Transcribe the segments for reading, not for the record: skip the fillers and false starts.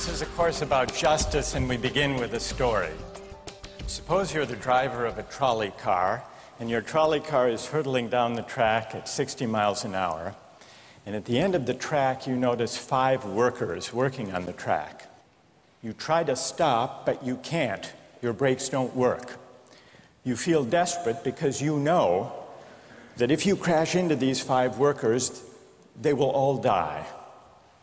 This is a course about justice, and we begin with a story. Suppose you're the driver of a trolley car, and your trolley car is hurtling down the track at 60 miles an hour, and at the end of the track you notice 5 workers working on the track. You try to stop, but you can't. Your brakes don't work. You feel desperate because you know that if you crash into these 5 workers, they will all die.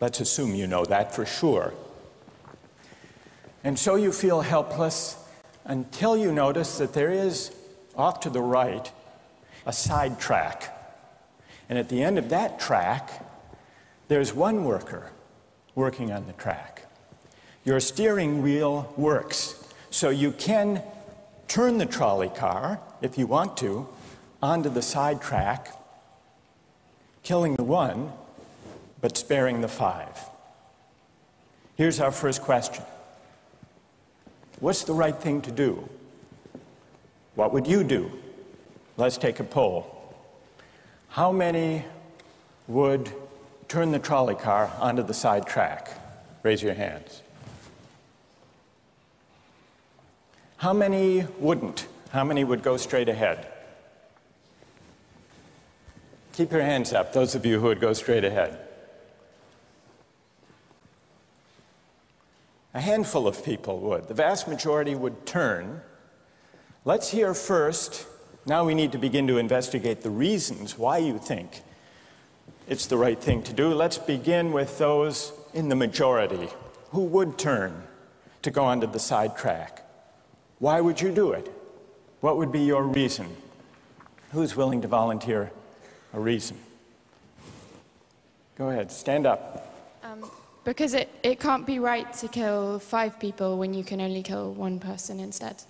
Let's assume you know that for sure. And so you feel helpless until you notice that there is, off to the right, a side track. And at the end of that track, there's one worker working on the track. Your steering wheel works, so you can turn the trolley car, if you want to, onto the side track, killing the one, but sparing the 5. Here's our first question. What's the right thing to do? What would you do? Let's take a poll. How many would turn the trolley car onto the side track? Raise your hands. How many wouldn't? How many would go straight ahead? Keep your hands up, those of you who would go straight ahead. A handful of people would. The vast majority would turn. Let's hear first. Now we need to begin to investigate the reasons why you think it's the right thing to do. Let's begin with those in the majority who would turn to go onto the side track. Why would you do it? What would be your reason? Who's willing to volunteer a reason? Go ahead, stand up. Because it can't be right to kill 5 people when you can only kill 1 person instead.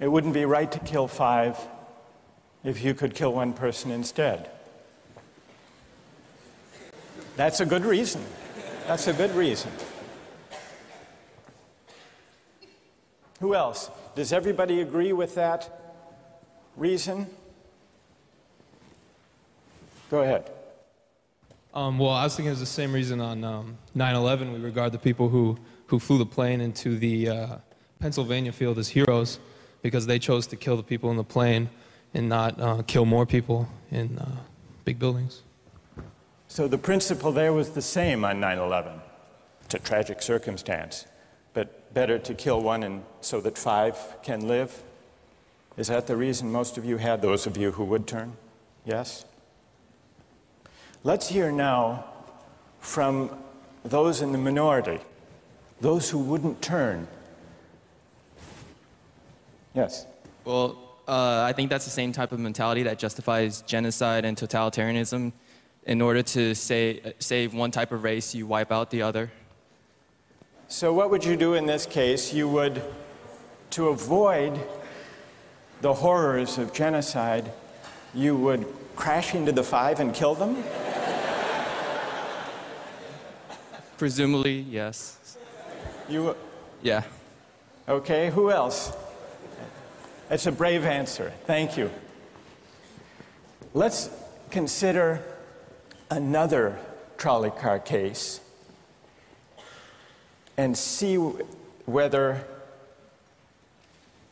It wouldn't be right to kill 5 if you could kill 1 person instead. That's a good reason. That's a good reason. Who else? Does everybody agree with that reason? Go ahead. Well, I was thinking it was the same reason on 9/11. We regard the people who flew the plane into the Pennsylvania field as heroes because they chose to kill the people in the plane and not kill more people in big buildings. So the principle there was the same on 9/11. It's a tragic circumstance, but better to kill 1 and so that 5 can live? Is that the reason most of you had, those of you who would turn? Yes? Let's hear now from those in the minority, those who wouldn't turn. Yes? Well, I think that's the same type of mentality that justifies genocide and totalitarianism. In order to save one type of race, you wipe out the other. So what would you do in this case? You would, to avoid the horrors of genocide, you would crash into the 5 and kill them? Presumably, yes. You? Yeah. Okay, who else? That's a brave answer. Thank you. Let's consider another trolley car case and see whether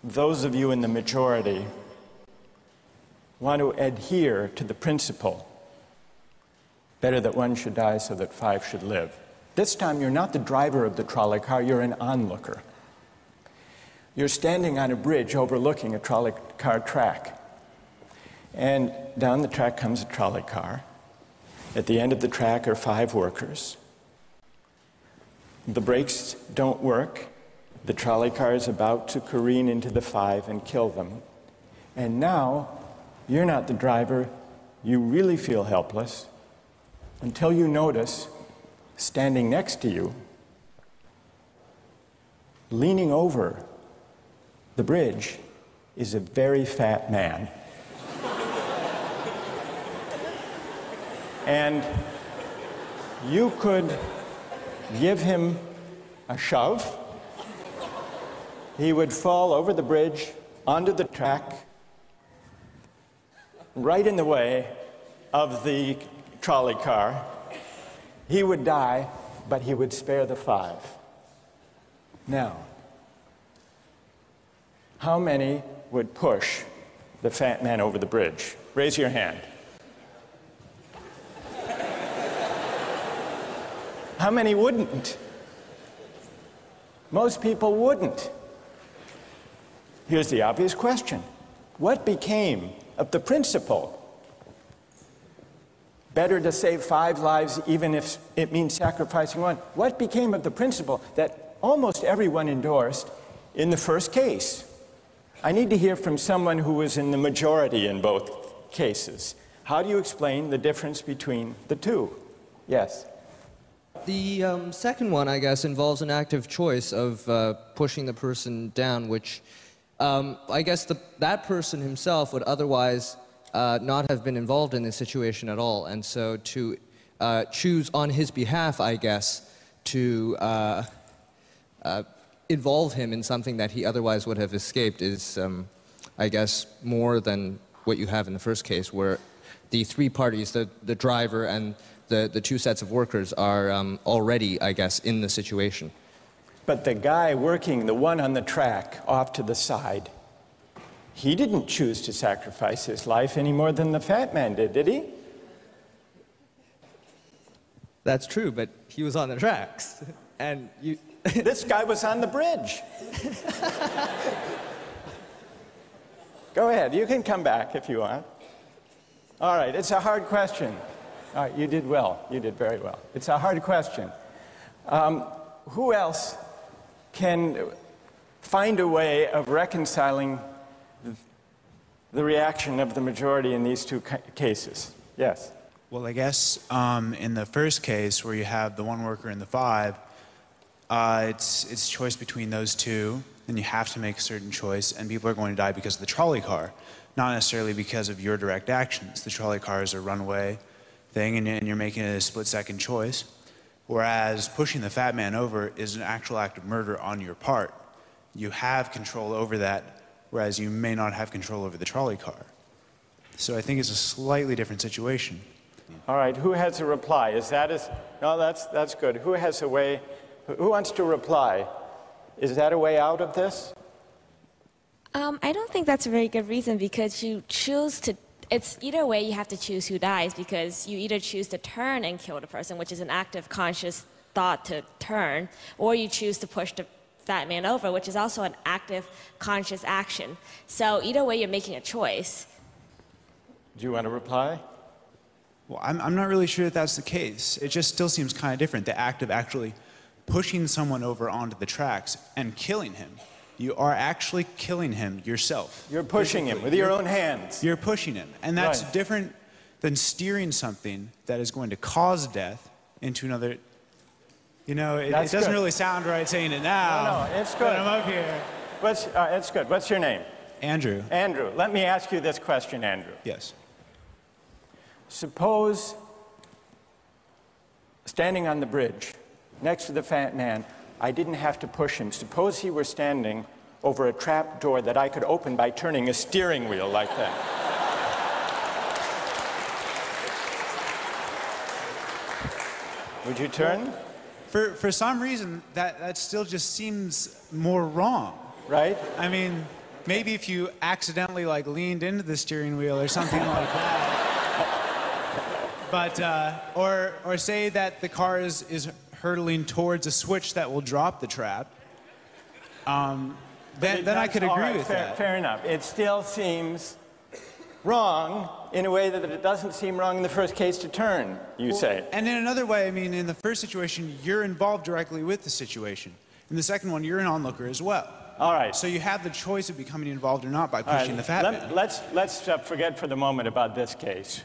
those of you in the majority want to adhere to the principle, better that 1 should die so that 5 should live. This time you're not the driver of the trolley car, you're an onlooker. You're standing on a bridge overlooking a trolley car track. And down the track comes a trolley car. At the end of the track are 5 workers. The brakes don't work. The trolley car is about to careen into the 5 and kill them. And now, you're not the driver. You really feel helpless until you notice, standing next to you, leaning over the bridge, is a very fat man. And you could give him a shove. He would fall over the bridge, onto the track, right in the way of the trolley car. He would die, but he would spare the 5. Now, how many would push the fat man over the bridge? Raise your hand. How many wouldn't? Most people wouldn't. Here's the obvious question. What became of the principle? Better to save 5 lives even if it means sacrificing 1. What became of the principle that almost everyone endorsed in the first case? I need to hear from someone who was in the majority in both cases. How do you explain the difference between the two? Yes? The second one, I guess, involves an active choice of pushing the person down, which I guess that person himself would otherwise not have been involved in this situation at all. And so to choose on his behalf, I guess, to involve him in something that he otherwise would have escaped is, I guess, more than what you have in the first case, where the 3 parties, the driver and the 2 sets of workers, are already, I guess, in the situation. But the guy working, the one on the track off to the side, he didn't choose to sacrifice his life any more than the fat man did he? That's true, but he was on the tracks, and you... This guy was on the bridge. Go ahead, you can come back if you want. All right, it's a hard question. All right, you did well. You did very well. It's a hard question. Who else can find a way of reconciling the reaction of the majority in these 2 cases? Yes? Well, I guess in the first case, where you have the 1 worker and the 5, it's choice between those 2, and you have to make a certain choice, and people are going to die because of the trolley car, not necessarily because of your direct actions. The trolley car is a runaway thing, and you're making a split-second choice, whereas pushing the fat man over is an actual act of murder on your part. You have control over that, whereas you may not have control over the trolley car. So I think it's a slightly different situation. All right, who has a reply? No, that's good. Who has a way? Who wants to reply? Is that a way out of this? I don't think that's a very good reason, because you choose to, it's either way you have to choose who dies, because you either choose to turn and kill the person, which is an active conscious thought to turn, or you choose to push the fat man over, which is also an active conscious action. So either way you're making a choice. Do you want to reply? Well, I'm not really sure that that's the case. It just still seems kind of different, the act of actually pushing someone over onto the tracks and killing him. You are actually killing him yourself. You're pushing him with your own hands. You're pushing him. And that's Right. different than steering something that is going to cause death into another. You know, it doesn't good. really sound right saying it now. No, it's good. But I'm up here. It's good. What's your name? Andrew. Andrew. Let me ask you this question, Andrew. Yes. Suppose standing on the bridge next to the fat man, I didn't have to push him. Suppose he were standing over a trap door that I could open by turning a steering wheel like that. Would you turn? For some reason, that still just seems more wrong. Right? I mean, maybe if you accidentally like leaned into the steering wheel or something like that. But, or say that the car is hurtling towards a switch that will drop the trap. Then I could agree with that. Fair enough. It still seems wrong in a way that it doesn't seem wrong in the first case to turn, you say. And in another way, I mean, in the first situation, you're involved directly with the situation. In the second one, you're an onlooker as well. All right. So you have the choice of becoming involved or not by pushing the fat man. Let's forget for the moment about this case.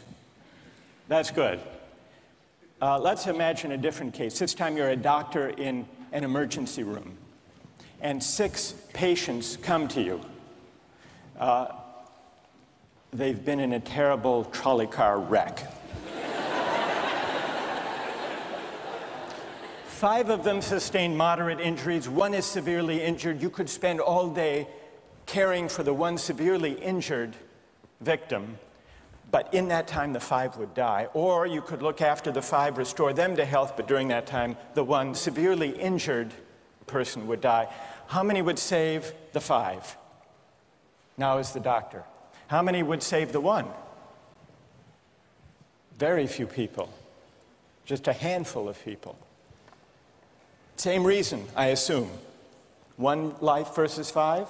That's good. Let's imagine a different case. This time you're a doctor in an emergency room, and 6 patients come to you. They've been in a terrible trolley car wreck. 5 of them sustained moderate injuries. 1 is severely injured. You could spend all day caring for the 1 severely injured victim, but in that time the 5 would die. Or you could look after the 5, restore them to health, but during that time the 1 severely injured person would die. How many would save the 5? Now is the doctor. How many would save the 1? Very few people. Just a handful of people. Same reason, I assume. 1 life versus 5?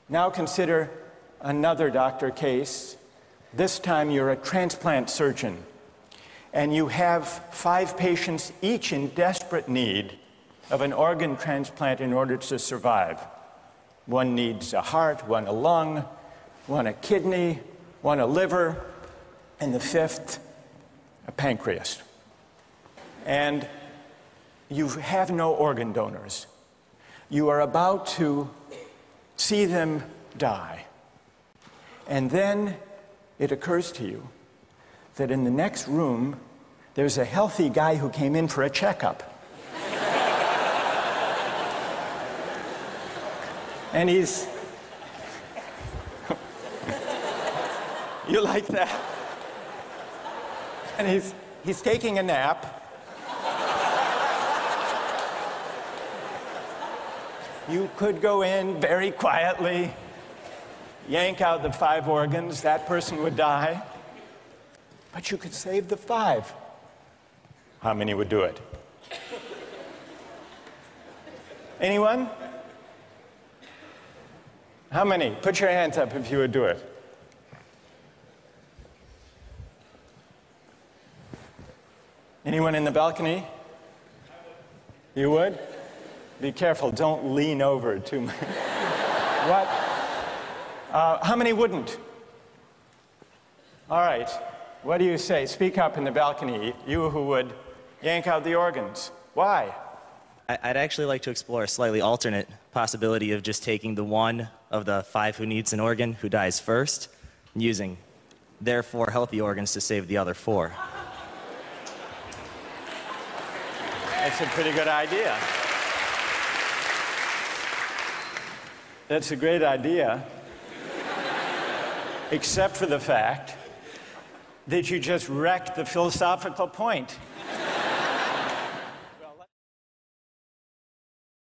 Now consider another doctor case. This time you're a transplant surgeon, and you have 5 patients, each in desperate need of an organ transplant in order to survive. 1 needs a heart, 1 a lung, 1 a kidney, 1 a liver, and the 5th, a pancreas. And you have no organ donors. You are about to see them die. And then it occurs to you that in the next room, there's a healthy guy who came in for a checkup. And he's... You like that? And he's taking a nap. You could go in very quietly, yank out the 5 organs, that person would die. But you could save the 5. How many would do it? Anyone? How many? Put your hands up if you would do it. Anyone in the balcony? You would? Be careful, don't lean over too much. What? How many wouldn't? All right, what do you say? Speak up in the balcony, you who would yank out the organs. Why? I'd actually like to explore a slightly alternate possibility of just taking the 1 of the 5 who needs an organ who dies first, and using their 4 healthy organs to save the other 4. That's a pretty good idea. That's a great idea, except for the fact that you just wrecked the philosophical point.